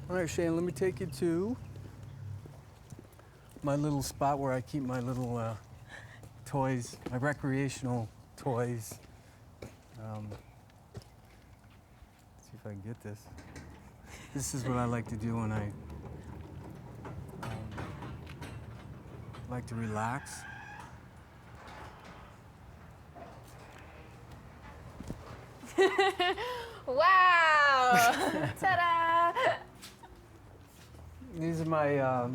All right, Shane, let me take you to my little spot where I keep my little toys, my recreational toys. See if I can get this. This is what I like to do when I like to relax. Wow! Ta-da! These are my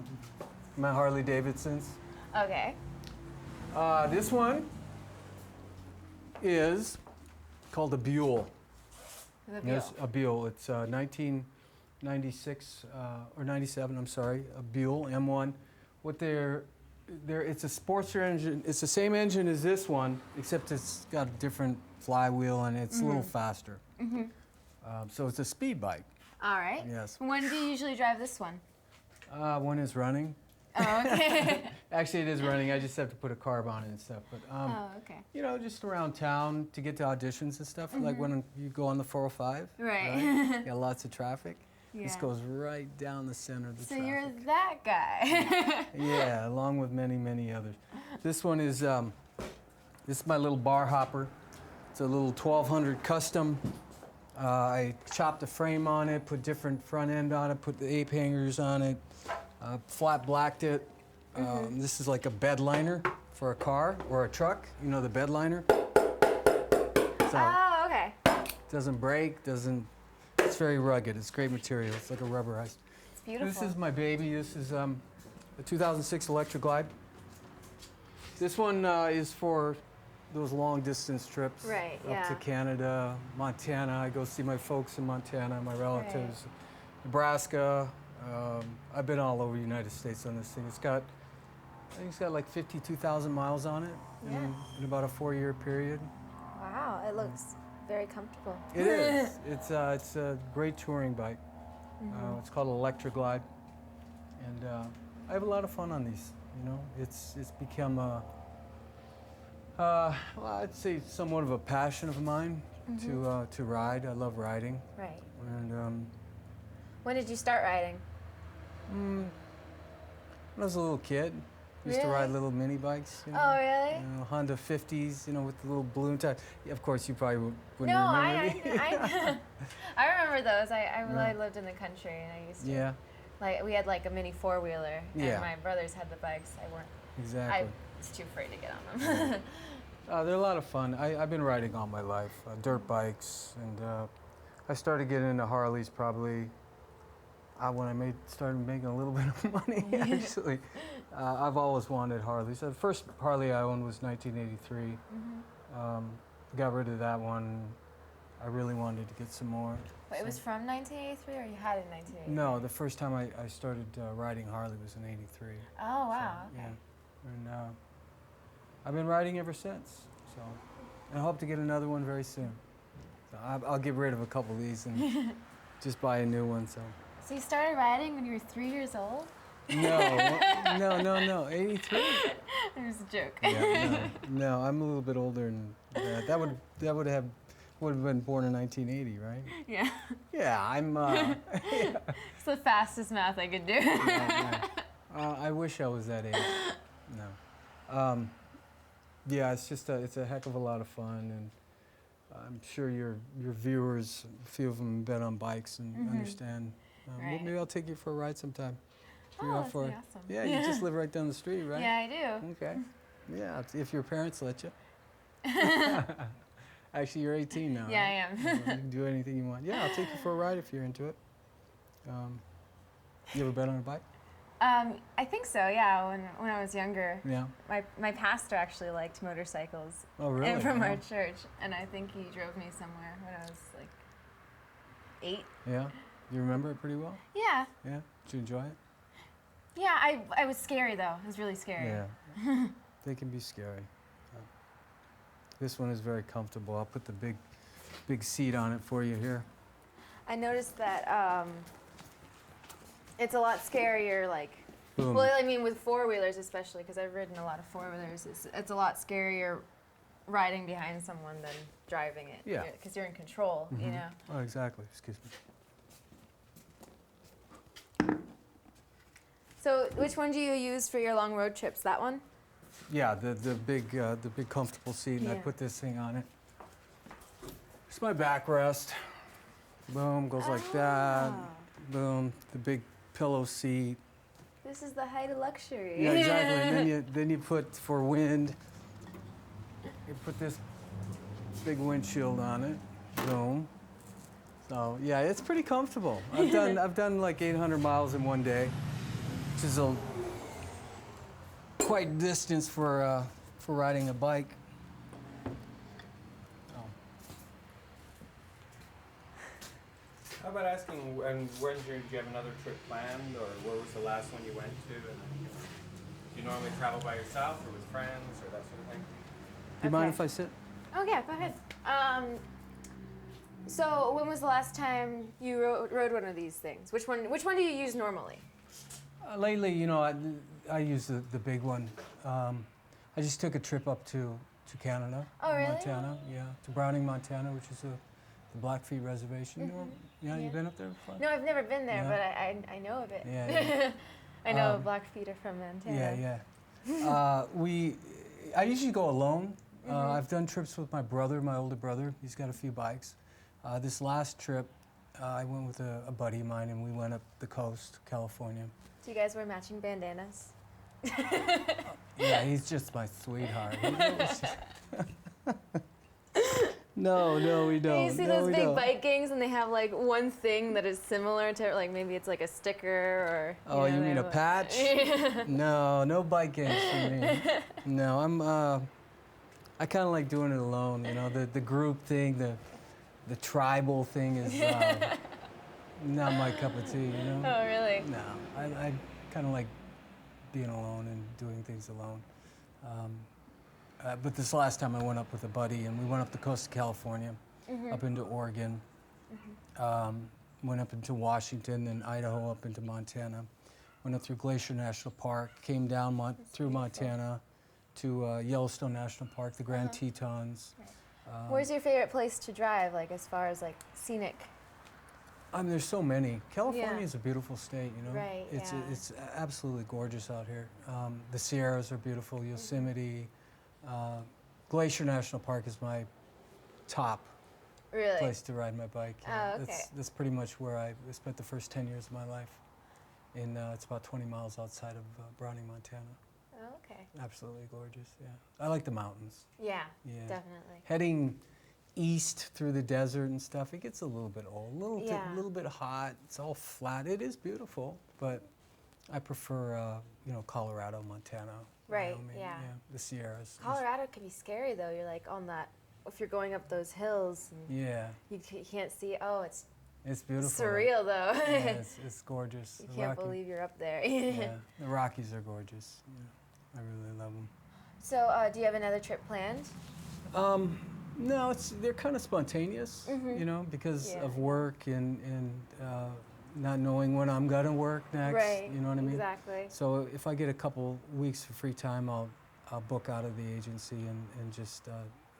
my Harley Davidsons. Okay. This one is called a Buell. The Yes, Buell. a Buell. It's 1996 or 97. I'm sorry, a Buell M1. What it's a Sportster engine. It's the same engine as this one, except it's got a different flywheel and it's a little faster. So it's a speed bike. All right. Yes. When do you usually drive this one? When it's running. Oh, okay. Actually, it is running. I just have to put a carb on it and stuff. But Oh, okay. you know, just around town to get to auditions and stuff. Like when you go on the 405. Right. You got lots of traffic. This Yeah. goes right down the center of the So traffic. you're that guy. Yeah, along with many, many others. This one is this is my little bar hopper. It's a little 1200 custom. I chopped the frame on it, put different front end on it, put the ape hangers on it, flat blacked it. This is like a bed liner for a car or a truck. You know, the bed liner. So Oh, okay. doesn't break, doesn't. It's very rugged. It's great material. It's like a rubberized. It's beautiful. This is my baby. This is a 2006 Electra Glide. This one is for those long distance trips. Right, Up yeah. to Canada, Montana. I go see my folks in Montana, my relatives. Nebraska. I've been all over the United States on this thing. I think it's got like 52,000 miles on it in about a 4-year period. Wow, it looks very comfortable. It is. It's a great touring bike. It's called Electra Glide, and I have a lot of fun on these. You know, it's become a well, I'd say somewhat of a passion of mine to ride. I love riding. Right. And When did you start riding? when I was a little kid, I used to ride little mini bikes. You know, Oh, really? You know, Honda 50s, you know, with the little balloon tire. Yeah, of course, you probably wouldn't No, remember me. I remember those. I lived in the country and I used to. Yeah, Like, we had like a mini four-wheeler Yeah. and my brothers had the bikes. I exactly. was too afraid to get on them. They're a lot of fun. I've been riding all my life, dirt bikes, and I started getting into Harleys probably when I started making a little bit of money, actually. I've always wanted Harleys. The first Harley I owned was 1983. Got rid of that one. I really wanted to get some more. Wait, it was from 1983 or you had it in 1983? No, the first time I started riding Harley was in '83. Oh, wow. So, Okay. yeah. And I've been riding ever since. So, and I hope to get another one very soon. So I'll get rid of a couple of these and just buy a new one. So. So you started riding when you were 3 years old? No, 83. It was a joke. Yeah, no, I'm a little bit older than that. That would have been born in 1980, right? Yeah. Yeah, I'm. It's the fastest math I could do. I wish I was that age. No. Yeah, it's a heck of a lot of fun, and I'm sure your viewers, a few of them bet on bikes and understand. Well, Right. maybe I'll take you for a ride sometime. Oh, that'd be awesome. Yeah, you just live right down the street, right? Yeah, I do. Okay. Yeah, if your parents let you. Actually, you're 18 now. Yeah, right? I am. You can do anything you want. Yeah, I'll take you for a ride if you're into it. You ever been on a bike? I think so, yeah. When I was younger, Yeah. my pastor actually liked motorcycles. Oh, really? And from Wow. our church, and I think he drove me somewhere when I was like 8. Yeah. You remember it pretty well? Yeah. Yeah. Did you enjoy it? Yeah, I was scary though. It was really scary. Yeah. They can be scary. This one is very comfortable. I'll put the big seat on it for you here. I noticed that it's a lot scarier, like, Boom. well, I mean, with four-wheelers especially, because I've ridden a lot of four-wheelers, it's a lot scarier riding behind someone than driving it. Yeah. Because you're in control, you know? Oh, exactly. Excuse me. So which one do you use for your long road trips? That one? Yeah, the big comfortable seat, and I Yeah. put this thing on it. It's my backrest. Boom, goes like that. Boom, the big pillow seat. This is the height of luxury. Yeah, exactly. And then you put for wind. You put this big windshield on it. Boom. So yeah, it's pretty comfortable. I've done like 800 miles in one day, which is a quite distance for riding a bike. Oh. How about asking, and when do you have another trip planned, or where was the last one you went to? And do you normally travel by yourself, or with friends, or that sort of thing? Do you mind if I sit? Oh yeah, go ahead. So when was the last time you rode one of these things? Which one do you use normally? Lately, you know, I use the big one. I just took a trip up to Canada, Oh, really? Montana, yeah, to Browning, Montana, which is the Blackfeet Reservation. Mhm. Yeah, Yeah. you've been up there before? No, I've never been there, Yeah. but I know of it. Yeah, yeah. I know Blackfeet are from Montana. Yeah, yeah. I usually go alone. I've done trips with my brother, my older brother. He's got a few bikes. This last trip, I went with a buddy of mine, and we went up the coast, California. Do you guys wear matching bandanas? Yeah, he's just my sweetheart. No, we don't. You see No, those we big don't. bike gangs, and they have like one thing that is similar to, like maybe it's like a sticker or. Oh, you know, mean they a have patch? No bike games for me. No, I kind of like doing it alone. You know, the group thing, the tribal thing is not my cup of tea. You know. Oh, really? No, I kind of like being alone and doing things alone. But this last time I went up with a buddy, and we went up the coast of California, up into Oregon, went up into Washington, then Idaho, up into Montana, went up through Glacier National Park, came down through Montana to Yellowstone National Park, the Grand Tetons. Where's your favorite place to drive, like as far as like scenic? There's so many. California is a beautiful state, you know. Right, It's yeah. it's absolutely gorgeous out here. The Sierras are beautiful. Yosemite, Glacier National Park is my top Really? place to ride my bike. Oh, okay. That's pretty much where I spent the first 10 years of my life. It's about 20 miles outside of Browning, Montana. Oh, okay. Absolutely gorgeous. Yeah, I like the mountains. Yeah, Yeah. definitely. Heading east through the desert and stuff, it gets a little bit old, Yeah. little bit hot. It's all flat. It is beautiful, but I prefer, Colorado, Montana. Right, Wyoming, yeah. the Sierras. Colorado can be scary though. You're like on that, if you're going up those hills, and Yeah, you can't see. Oh, it's it's beautiful. surreal though. Yeah, it's gorgeous. You The can't Rocky- believe you're up there. Yeah, the Rockies are gorgeous. Yeah, I really love them. So, do you have another trip planned? No, they're kind of spontaneous, you know, because Yeah. of work and not knowing when I'm gonna work next. Right. You know what I mean? Exactly. So if I get a couple weeks of free time, I'll book out of the agency and just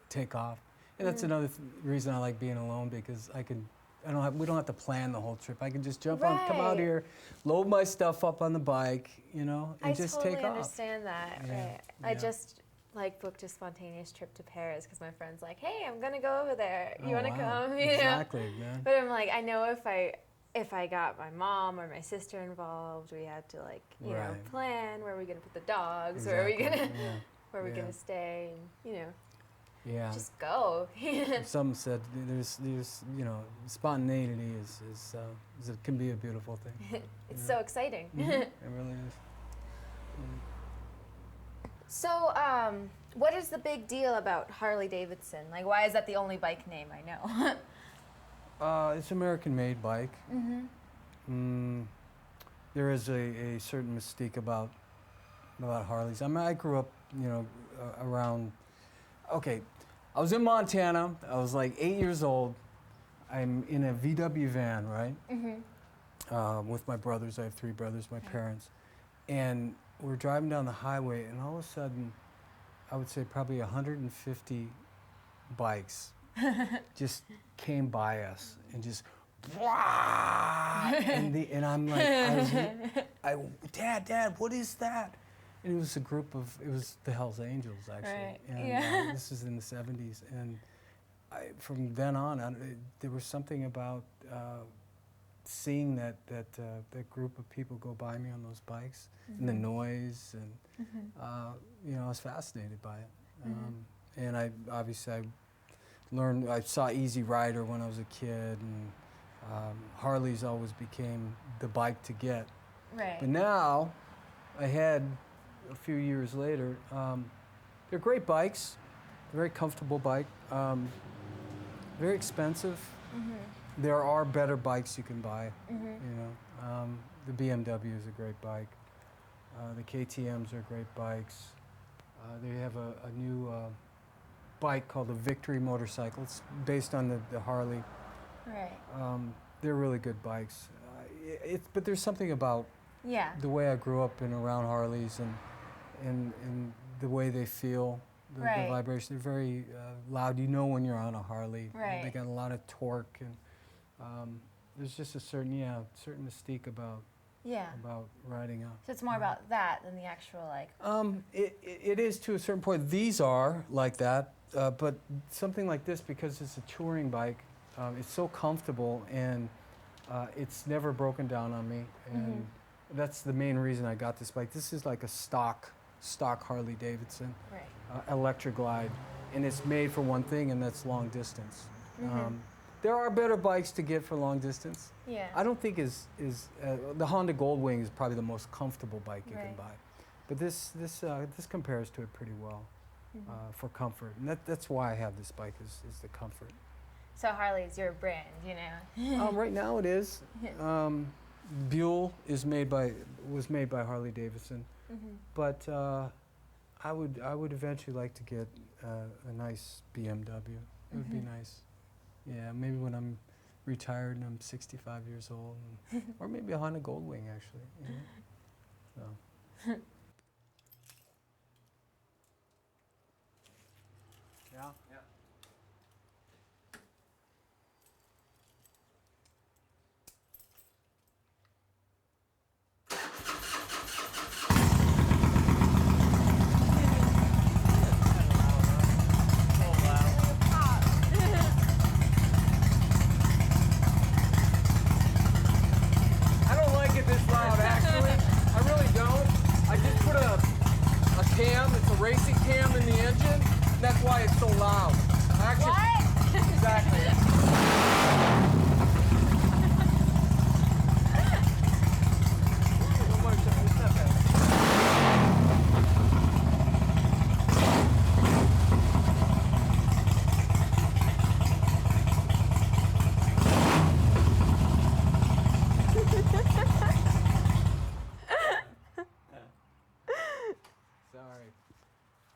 take off. And that's another reason I like being alone, because we don't have to plan the whole trip. I can just jump on, come out Right. here, load my stuff up on the bike, you know, and I just totally take off. understand that. Yeah, Right. I yeah. just booked a spontaneous trip to Paris because my friend's like, "Hey, I'm gonna go over there. You Oh, wanna wow. come?" You know? Exactly, man. But I'm like, I know if I got my mom or my sister involved, we had to you know, Right. plan where are we gonna put the dogs, where are we gonna Yeah. where are we Yeah. gonna stay, and you know, Yeah. just go. Some said there's spontaneity can be a beautiful thing. It's so exciting. It really is. So, what is the big deal about Harley Davidson? Like, why is that the only bike name I know? It's American-made bike. There is a certain mystique about Harleys. I mean, I grew up, around. Okay, I was in Montana. I was like 8 years old. I'm in a VW van, right? With my brothers. I have three brothers, my parents. And we're driving down the highway, and all of a sudden, I would say probably 150 bikes just came by us and just Wah! and I'm like, Dad, what is that? And it was it was the Hells Angels, actually. Right. And Yeah. this was in the 70s. And from then on, there was something about seeing that group of people go by me on those bikes, and the noise, and I was fascinated by it. And I saw Easy Rider when I was a kid, and Harley's always became the bike to get. Right. But now, I had a few years later, they're great bikes, very comfortable bike, very expensive. There are better bikes you can buy. The BMW is a great bike. The KTMs are great bikes. They have a new bike called the Victory motorcycle. It's based on the Harley. Right. They're really good bikes. But there's something about the way I grew up and around Harleys and the way they feel, the vibration. They're very loud. You know when you're on a Harley. Right. They got a lot of torque, and there's just a certain mystique about riding up. So it's more about that than the actual like. It is to a certain point. These are like that, but something like this, because it's a touring bike, it's so comfortable, and it's never broken down on me, and that's the main reason I got this bike. This is like a stock Harley Davidson, electric glide, and it's made for one thing, and that's long distance. There are better bikes to get for long distance. Yeah. I don't think the Honda Goldwing is probably the most comfortable bike you can buy, but this compares to it pretty well for comfort, and that's why I have this bike is the comfort. So Harley's your brand, you know. Right now it is. Buell was made by Harley Davidson, but I would eventually like to get a nice BMW. It would be nice. Yeah, maybe when I'm retired and I'm 65 years old, or maybe a Honda Goldwing, actually. So. Yeah. I don't like it this loud, actually. I really don't. I just put a cam, it's a racing cam in the engine. That's why it's so loud. Actually, What? Exactly. It's not bad. Sorry.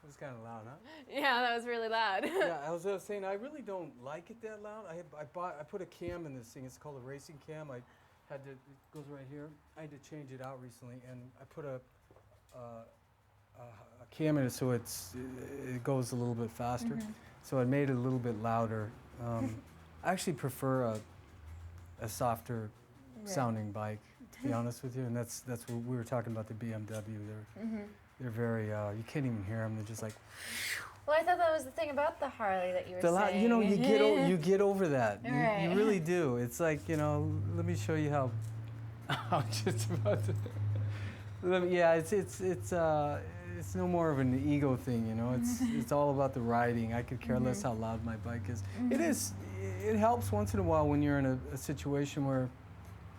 It was kind of loud, huh? Yeah, that was really loud. Yeah, I was saying I really don't like it that loud. I put a cam in this thing. It's called a racing cam. It goes right here. I had to change it out recently, and I put a cam in it so it goes a little bit faster. So I made it a little bit louder. I actually prefer a softer sounding bike, to be honest with you. And that's what we were talking about, the BMW. They're very you can't even hear them. They're just like. Well, I thought that was the thing about the Harley that you were saying. You know, you get over that. Right. You really do. It's like, let me show you how. I'm just about to. Yeah, it's no more of an ego thing, It's all about the riding. I could care less how loud my bike is. It helps once in a while when you're in a situation where,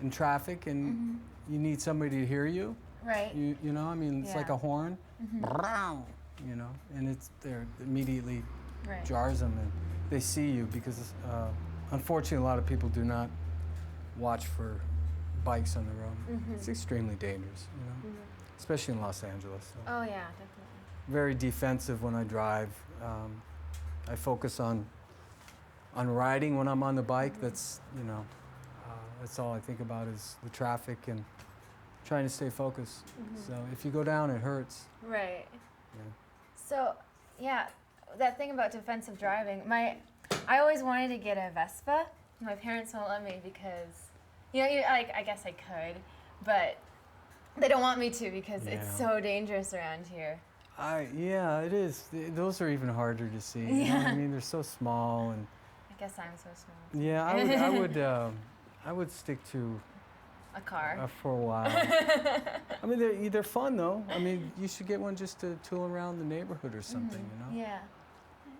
in traffic, and you need somebody to hear you. Right. It's like a horn. And it's there immediately jars them, and they see you because unfortunately a lot of people do not watch for bikes on the road. It's extremely dangerous, especially in Los Angeles. So. Oh yeah, definitely. Very defensive when I drive. I focus on riding when I'm on the bike. That's that's all I think about is the traffic and trying to stay focused. So if you go down, it hurts. Right. Yeah. So, yeah, that thing about defensive driving, I always wanted to get a Vespa, My parents won't let me because, like, I guess I could, but they don't want me to because it's so dangerous around here. Yeah, it is. Those are even harder to see. You know what I mean? They're so small, and I guess I'm so small. yeah, I would stick to A car. for a while. I mean, they're fun though. I mean, you should get one just to tool around the neighborhood or something. You know? Yeah.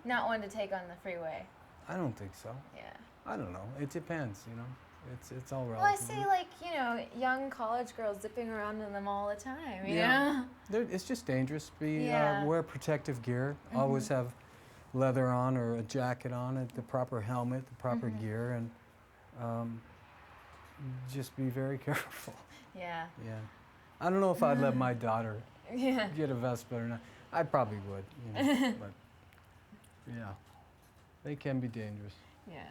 Not one to take on the freeway. I don't think so. Yeah. I don't know. It depends. You know, it's all relative. Well, I see, like, young college girls zipping around in them all the time, you Yeah. know? It's just dangerous. Yeah. Wear protective gear. Always have leather on or a jacket on, the proper helmet, the proper gear, and just be very careful. Yeah. Yeah. I don't know if I'd let my daughter Yeah. get a Vespa or not. I probably would, but yeah, they can be dangerous. Yeah.